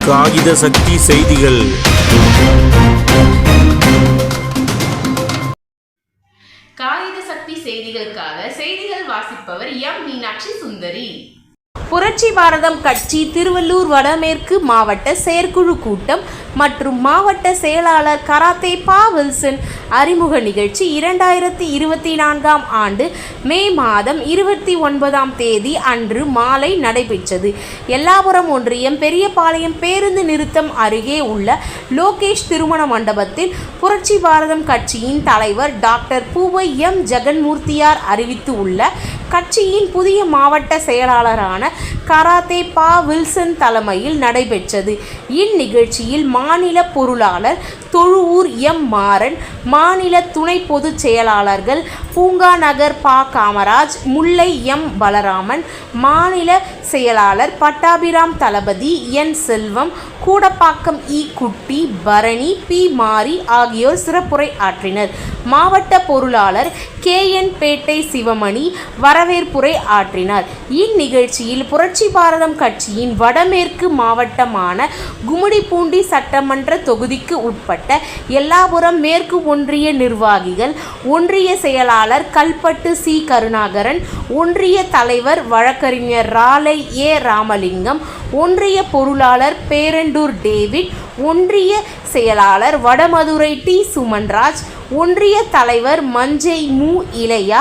காகித சக்தி செய்திகள். காகித சக்தி செய்திகளுக்காக செய்திகள் வாசிப்பவர் எம் மீனாட்சி சுந்தரி. புரட்சி பாரதம் கட்சி திருவள்ளூர் வடமேற்கு மாவட்ட செயற்குழு கூட்டம் மற்றும் மாவட்ட செயலாளர் கராத்தே பா வில்சன் அறிமுக நிகழ்ச்சி 2024ஆம் ஆண்டு மே மாதம் 29ஆம் தேதி அன்று மாலை நடைபெற்றது. எல்லாபுரம் ஒன்றியம் பெரியபாளையம் பேருந்து நிறுத்தம் அருகே உள்ள லோகேஷ் திருமண மண்டபத்தில் புரட்சி பாரதம் கட்சியின் தலைவர் டாக்டர் பூவை எம் ஜெகன்மூர்த்தியார் அறிவித்து உள்ள கட்சியின் புதிய மாவட்ட செயலாளரான கராத்தே பா வில்சன் தலைமையில் நடைபெற்றது. இந்நிகழ்ச்சியில் மாநில பொருளாளர் தொழுவூர் எம் மாறன், மாநில துணை பொதுச் செயலாளர்கள் பூங்கா நகர் பா காமராஜ், முல்லை எம் பலராமன், மாநில செயலாளர் பட்டாபிராம் தளபதி, என் செல்வம், கூடப்பாக்கம் இ குட்டி, பரணி, பி மாரி ஆகியோர் சிறப்புரை ஆற்றினர். மாவட்ட பொருளாளர் கே என் பேட்டை சிவமணி வரவேற்புரை ஆற்றினார். இந்நிகழ்ச்சியில் புரட்சி பாரதம் கட்சியின் வடமேற்கு மாவட்டமான கும்மிடிப்பூண்டி சட்டமன்ற தொகுதிக்கு உட்பட்ட எல்லாபுரம் மேற்கு ஒன்றிய நிர்வாகிகள், ஒன்றிய செயலாளர் கல்பட்டு சி கருணாகரன், ஒன்றிய தலைவர் வழக்கறிஞர் ராலை ஏ ராமலிங்கம், ஒன்றிய பொருளாளர் பேரண்டூர் டேவிட், ஒன்றிய செயலாளர் வடமதுரை டி சுமன்ராஜ், ஒன்றிய தலைவர் மஞ்சை மு இளையா,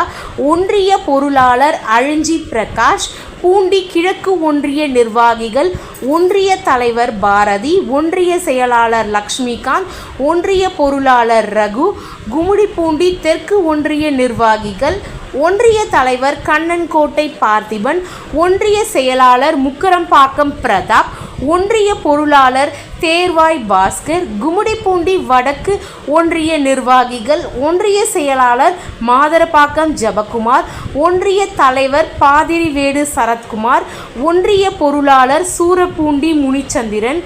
ஒன்றிய பொருளாளர் அழிஞ்சி பிரகாஷ், பூண்டி கிழக்கு ஒன்றிய நிர்வாகிகள், ஒன்றிய தலைவர் பாரதி, ஒன்றிய செயலாளர் லக்ஷ்மிகாந்த், ஒன்றிய பொருளாளர் ரகு, கும்மிடிப்பூண்டி தெற்கு ஒன்றிய நிர்வாகிகள், ஒன்றிய தலைவர் கண்ணன்கோட்டை பார்த்திபன், ஒன்றிய செயலாளர் முக்கரம்பாக்கம் பிரதாப், ஒன்றிய பொருளாளர் தேர்வாய் பாஸ்கர், கும்மிடிப்பூண்டி வடக்கு ஒன்றிய நிர்வாகிகள், ஒன்றிய செயலாளர் மாதரப்பாக்கம் ஜபக்குமார், ஒன்றிய தலைவர் பாதிரிவேடு சரத்குமார், ஒன்றிய பொருளாளர் சூரப்பூண்டி முனிச்சந்திரன்,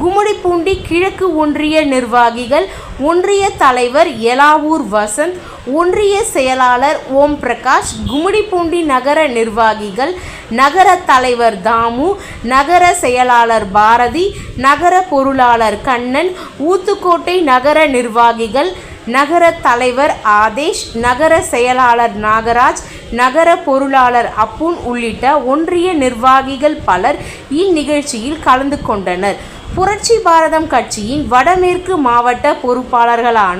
கும்மிடிப்பூண்டி கிழக்கு ஒன்றிய நிர்வாகிகள், ஒன்றிய தலைவர் எலாவூர் வசந்த், ஒன்றிய செயலாளர் ஓம் பிரகாஷ், கும்மிடிப்பூண்டி நகர நிர்வாகிகள், நகர தலைவர் தாமு, நகர செயலாளர் பாரதி, நகர பொருளாளர் கண்ணன், ஊத்துக்கோட்டை நகர நிர்வாகிகள், நகர தலைவர் ஆதேஷ், நகர செயலாளர் நாகராஜ், நகர பொருளாளர் அப்புன் உள்ளிட்ட ஒன்றிய நிர்வாகிகள் பலர் இந்நிகழ்ச்சியில் கலந்து கொண்டனர். புரட்சி பாரதம் கட்சியின் வடமேற்கு மாவட்ட பொறுப்பாளர்களான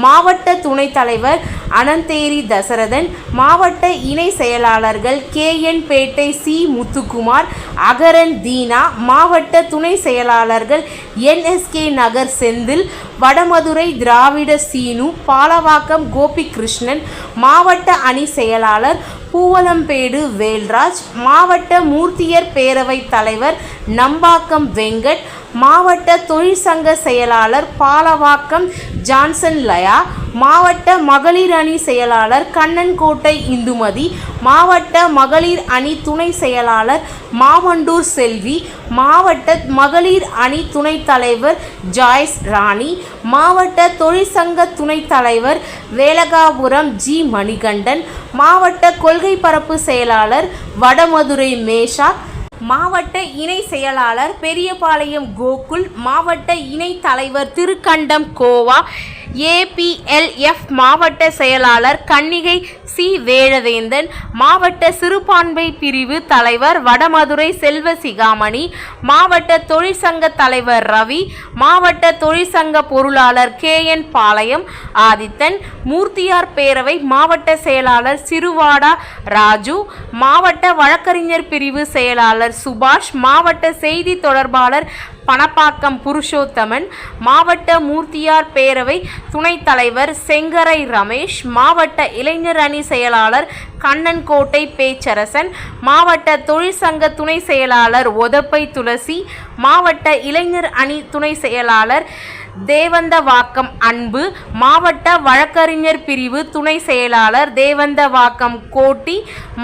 மாவட்ட துணைத் தலைவர் அனந்தேரி தசரதன், மாவட்ட இணை செயலாளர்கள் கே என் பேட்டை சி முத்துக்குமார், அகரன் தீனா, மாவட்ட துணை செயலாளர்கள் என்எஸ்கே நகர் செந்தில், வடமதுரை திராவிட சீனு, பாலவாக்கம் கோபிகிருஷ்ணன், மாவட்ட அணி செயலாளர் பூவலம்பேடு வேல்ராஜ், மாவட்ட மூர்த்தியர் பேரவை தலைவர் நம்பாக்கம் வெங்கட், மாவட்ட தொழிற்சங்க செயலாளர் பாலவாக்கம் ஜான்சன் லயா, மாவட்ட மகளிர் அணி செயலாளர் கண்ணன்கோட்டை இந்துமதி, மாவட்ட மகளிர் அணி துணை செயலாளர் மாமண்டூர் செல்வி, மாவட்ட மகளிர் அணி துணைத் தலைவர் ஜாய்ஸ் ராணி, மாவட்ட தொழிற்சங்க துணைத் தலைவர் வேலகாபுரம் ஜி மணிகண்டன், மாவட்ட கொள்கை பரப்பு செயலாளர் வடமதுரை மேஷா, மாவட்ட இணை செயலாளர் பெரியபாளையம் கோகுல், மாவட்ட இணை தலைவர் திருக்கண்டம் கோவா, ஏபிஎல்எஃப் மாவட்ட செயலாளர் கன்னிகை சி வேழவேந்தன், மாவட்ட சிறுபான்மை பிரிவு தலைவர் வடமதுரை செல்வ சிகாமணி, மாவட்ட தொழிற்சங்க தலைவர் ரவி, மாவட்ட தொழிற்சங்க பொருளாளர் கே என் பாளையம் ஆதித்தன், மூர்த்தியார் பேரவை மாவட்ட செயலாளர் சிறுவாடா ராஜு, மாவட்ட வழக்கறிஞர் பிரிவு செயலாளர் சுபாஷ், மாவட்ட செய்தி தொடர்பாளர் பணப்பாக்கம் புருஷோத்தமன், மாவட்ட மூர்த்தியார் பேரவை துணைத் தலைவர் செங்கரை ரமேஷ், மாவட்ட இளைஞர் அணி செயலாளர் கண்ணன்கோட்டை பேச்சரசன், மாவட்ட தொழிற்சங்க துணை செயலாளர் ஒதப்பை துளசி, மாவட்ட இளைஞர் அணி துணை செயலாளர் தேவந்தவாக்கம் அன்பு, மாவட்ட வழக்கறிஞர் பிரிவு துணை செயலாளர் தேவந்தவாக்கம் கோட்டி,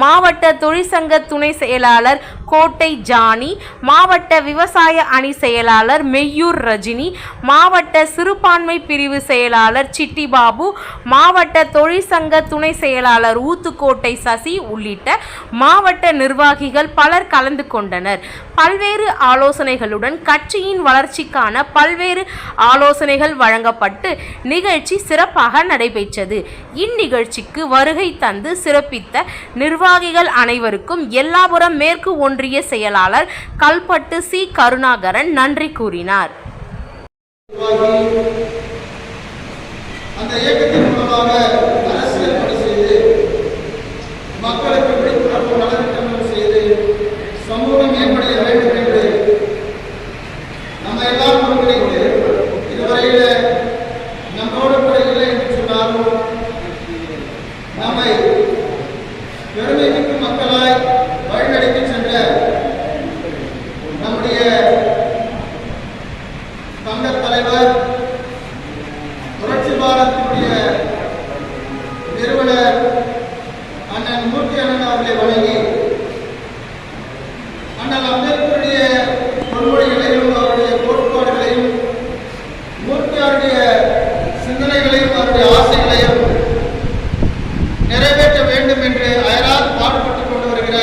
மாவட்ட தொழிற்சங்க துணை செயலாளர் கோட்டை ஜானி, மாவட்ட விவசாய அணி செயலாளர் மெய்யூர் ரஜினி, மாவட்ட சிறுபான்மை பிரிவு செயலாளர் சிட்டிபாபு, மாவட்ட தொழிற்சங்க துணை செயலாளர் ஊத்துக்கோட்டை சசி உள்ளிட்ட மாவட்ட நிர்வாகிகள் பலர் கலந்து கொண்டனர். பல்வேறு ஆலோசனைகளுடன் கட்சியின் வளர்ச்சிக்கான பல்வேறு ஆலோசனைகள் வழங்கப்பட்டு நிகழ்ச்சி சிறப்பாக நடைபெற்றது. இந்நிகழ்ச்சிக்கு வருகை தந்து சிறப்பித்த நிர்வாகிகள் அனைவருக்கும் எல்லாபுரம் மேற்கு ஒன்றிய செயலாளர் கல்பட்டு சி கருணாகரன் நன்றி கூறினார். அந்த இயக்கத்தின் மூலமாக அரசியல் பணி செய்து மக்களுக்கு விழிப்புணர்வு நலத்திட்டங்கள் செய்து சமூகம் மேம்படைய வேண்டும் என்று நம்ம எல்லாம் ஒருங்கிணைந்து இதுவரையில நம்மோடு கூட இல்லை என்று சொன்னாலும் நம்மை பெருமைமிக்க மக்களாய் வழிநடத்தி சென்ற நம்முடைய சங்க தலைவர் புரட்சி பாரதத்தினுடைய நிறுவனர் அண்ணன் மூர்த்தி அண்ணன் அவர்களை வழங்கி அண்ணல் அம்பேத்கருடைய பொன்மொழிகளையும் அவருடைய கோட்பாடுகளையும் மூர்த்தியாருடைய சிந்தனைகளையும் அவருடைய ஆசைகளையும் நிறைவேற்ற வேண்டும் என்று அயராது பாடுபட்டுக் கொண்டு வருகிற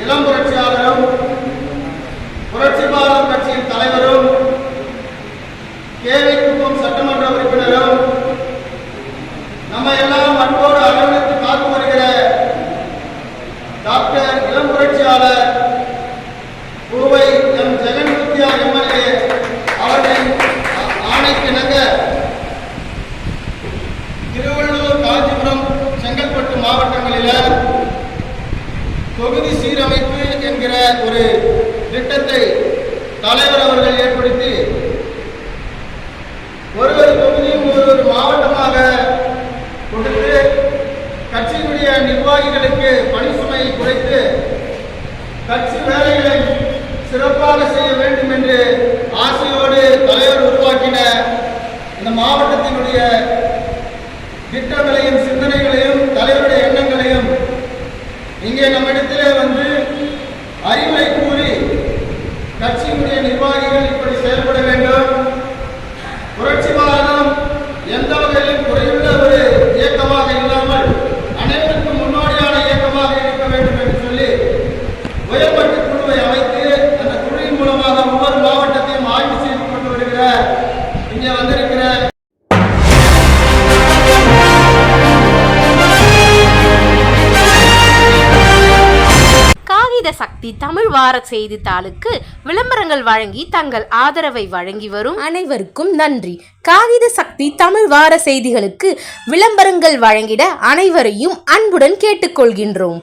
இளம் புரட்சியாளரும் புரட்சி பாரதம் கட்சியின் தலைவரும் கேவிக்குப்பம் சட்டமன்ற உறுப்பினரும் நம்ம எல்லாம் அன்போடு அரவணைத்து காத்து வருகிற டாக்டர் இளம் புரட்சியாளர் பூவை எம் ஜெகன்முத்தியா எம்எல்ஏ அவர்களின் ஆணைக்கிணங்க திருவள்ளூர், காஞ்சிபுரம், செங்கல்பட்டு மாவட்டங்களில் தொகுதி சீரமைப்பு என்கிற ஒரு திட்டத்தை தலைவர் அவர்கள் ஏற்படுத்தி ஒரு தொகுதியும் ஒரு மாவட்டமாக கொடுத்து கட்சியினுடைய நிர்வாகிகளுக்கு பணி சுமையை குறைத்து கட்சி வேலைகளை சிறப்பாக செய்ய வேண்டும் என்று ஆசையோடு தலைவர் உருவாக்கின இந்த மாவட்டத்தினுடைய திட்டங்களையும் சிந்தனைகளையும் தலைவருடைய எண்ணங்களையும் இங்கே நம்மிடத்திலே வந்து அறிவுரை கூறி கட்சியினுடைய நிர்வாகிகள் இப்படி செயல்பட வேண்டும், புரட்சி பாரதம் எந்த வகையிலும் குறையுள்ள ஒரு இயக்கமாக இல்லாமல் அனைவருக்கும் முன்னோடியான இயக்கமாக இருக்க வேண்டும் என்று சொல்லி உயர்மட்ட குழுவை அமைத்து அந்த குழுவின் மூலமாக ஒவ்வொரு மாவட்டத்தையும் ஆய்வு செய்து கொண்டு வருகிற இங்கே வந்திருக்கிற சக்தி தமிழ் வார செய்தித்தாளுக்கு விளம்பரங்கள் வழங்கி தங்கள் ஆதரவை வழங்கி வரும் அனைவருக்கும் நன்றி. காகித சக்தி தமிழ் வார செய்திகளுக்கு விளம்பரங்கள் வழங்கிட அனைவரையும் அன்புடன் கேட்டுக்கொள்கின்றோம்.